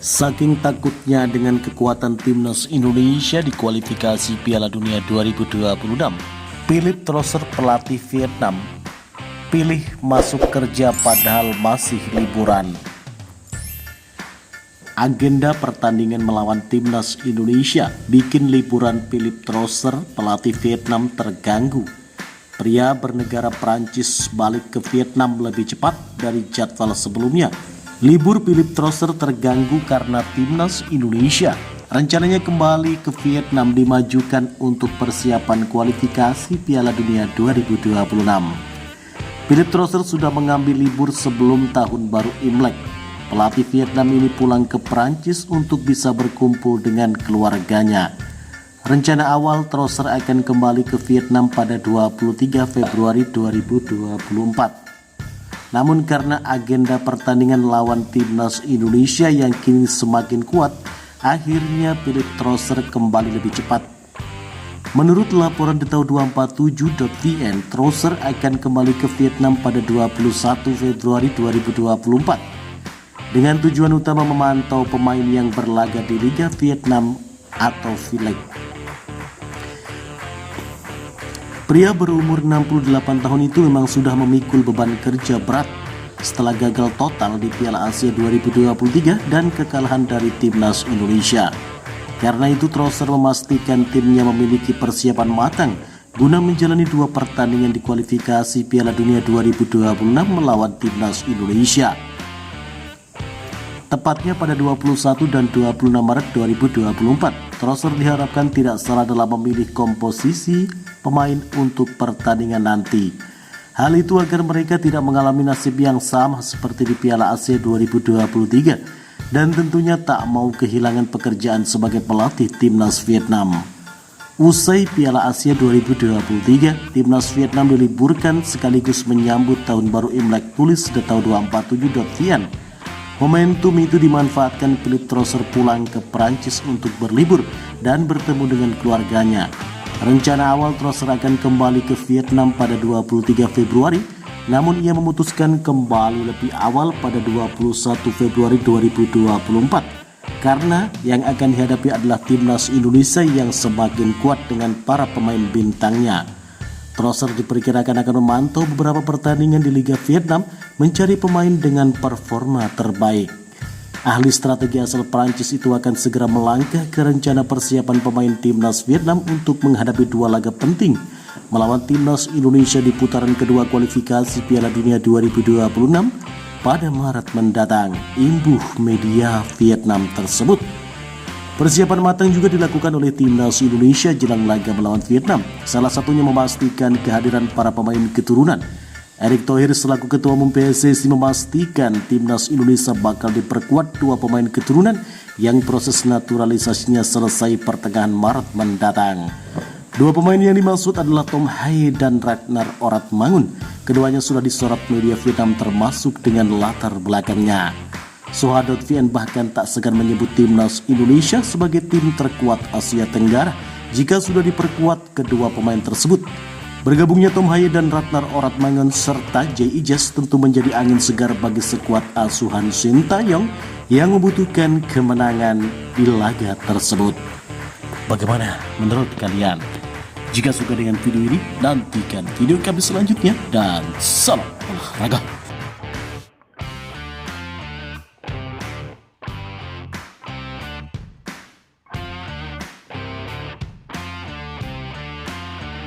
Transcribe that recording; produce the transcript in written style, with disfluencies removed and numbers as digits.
Saking takutnya dengan kekuatan timnas Indonesia di kualifikasi Piala Dunia 2026, Philippe Trosser pelatih Vietnam pilih masuk kerja padahal masih liburan. Agenda pertandingan melawan timnas Indonesia bikin liburan Philippe Trosser pelatih Vietnam terganggu. Pria bernegara Prancis balik ke Vietnam lebih cepat dari jadwal sebelumnya. Libur Philippe Trosser terganggu karena timnas Indonesia rencananya kembali ke Vietnam dimajukan untuk persiapan kualifikasi Piala Dunia 2026. Philippe Trosser sudah mengambil libur sebelum tahun baru Imlek. Pelatih Vietnam ini pulang ke Prancis untuk bisa berkumpul dengan keluarganya. Rencana awal Trosser akan kembali ke Vietnam pada 23 Februari 2024. Namun karena agenda pertandingan lawan timnas Indonesia yang kini semakin kuat, akhirnya Philippe Trosser kembali lebih cepat. Menurut laporan Detau247.vn, Trosser akan kembali ke Vietnam pada 21 Februari 2024 dengan tujuan utama memantau pemain yang berlaga di Liga Vietnam atau V-League. Pria berumur 68 tahun itu memang sudah memikul beban kerja berat setelah gagal total di Piala Asia 2023 dan kekalahan dari timnas Indonesia. Karena itu Trosser memastikan timnya memiliki persiapan matang guna menjalani dua pertandingan di kualifikasi Piala Dunia 2026 melawan timnas Indonesia. Tepatnya pada 21 dan 26 Maret 2024, Trosser diharapkan tidak salah dalam memilih komposisi pemain untuk pertandingan nanti. Hal itu agar mereka tidak mengalami nasib yang sama seperti di Piala Asia 2023 dan tentunya tak mau kehilangan pekerjaan sebagai pelatih timnas Vietnam. Usai Piala Asia 2023, timnas Vietnam diliburkan sekaligus menyambut tahun baru Imlek, tulis Detau247.vn. Momentum itu dimanfaatkan Philippe Trosser pulang ke Prancis untuk berlibur dan bertemu dengan keluarganya. Rencana awal Trosser akan kembali ke Vietnam pada 23 Februari, namun ia memutuskan kembali lebih awal pada 21 Februari 2024 karena yang akan dihadapi adalah timnas Indonesia yang semakin kuat dengan para pemain bintangnya. Trosser diperkirakan akan memantau beberapa pertandingan di Liga Vietnam mencari pemain dengan performa terbaik. Ahli strategi asal Prancis itu akan segera melangkah ke rencana persiapan pemain timnas Vietnam untuk menghadapi dua laga penting melawan timnas Indonesia di putaran kedua kualifikasi Piala Dunia 2026 pada Maret mendatang, imbuh media Vietnam tersebut. Persiapan matang juga dilakukan oleh timnas Indonesia jelang laga melawan Vietnam, salah satunya memastikan kehadiran para pemain keturunan. Erick Thohir selaku Ketua Umum PSSI memastikan timnas Indonesia bakal diperkuat dua pemain keturunan yang proses naturalisasinya selesai pertengahan Maret mendatang. Dua pemain yang dimaksud adalah Tom Hae dan Ragnar Oratmangun. Keduanya sudah disorot media Vietnam termasuk dengan latar belakangnya. Soha.vn bahkan tak segan menyebut timnas Indonesia sebagai tim terkuat Asia Tenggara jika sudah diperkuat kedua pemain tersebut. Bergabungnya Tom Hae dan Ragnar Oratmangun serta Jay Ijaz tentu menjadi angin segar bagi skuad asuhan Sintayong yang membutuhkan kemenangan di laga tersebut. Bagaimana menurut kalian? Jika suka dengan video ini, nantikan video kami selanjutnya dan salam olahraga.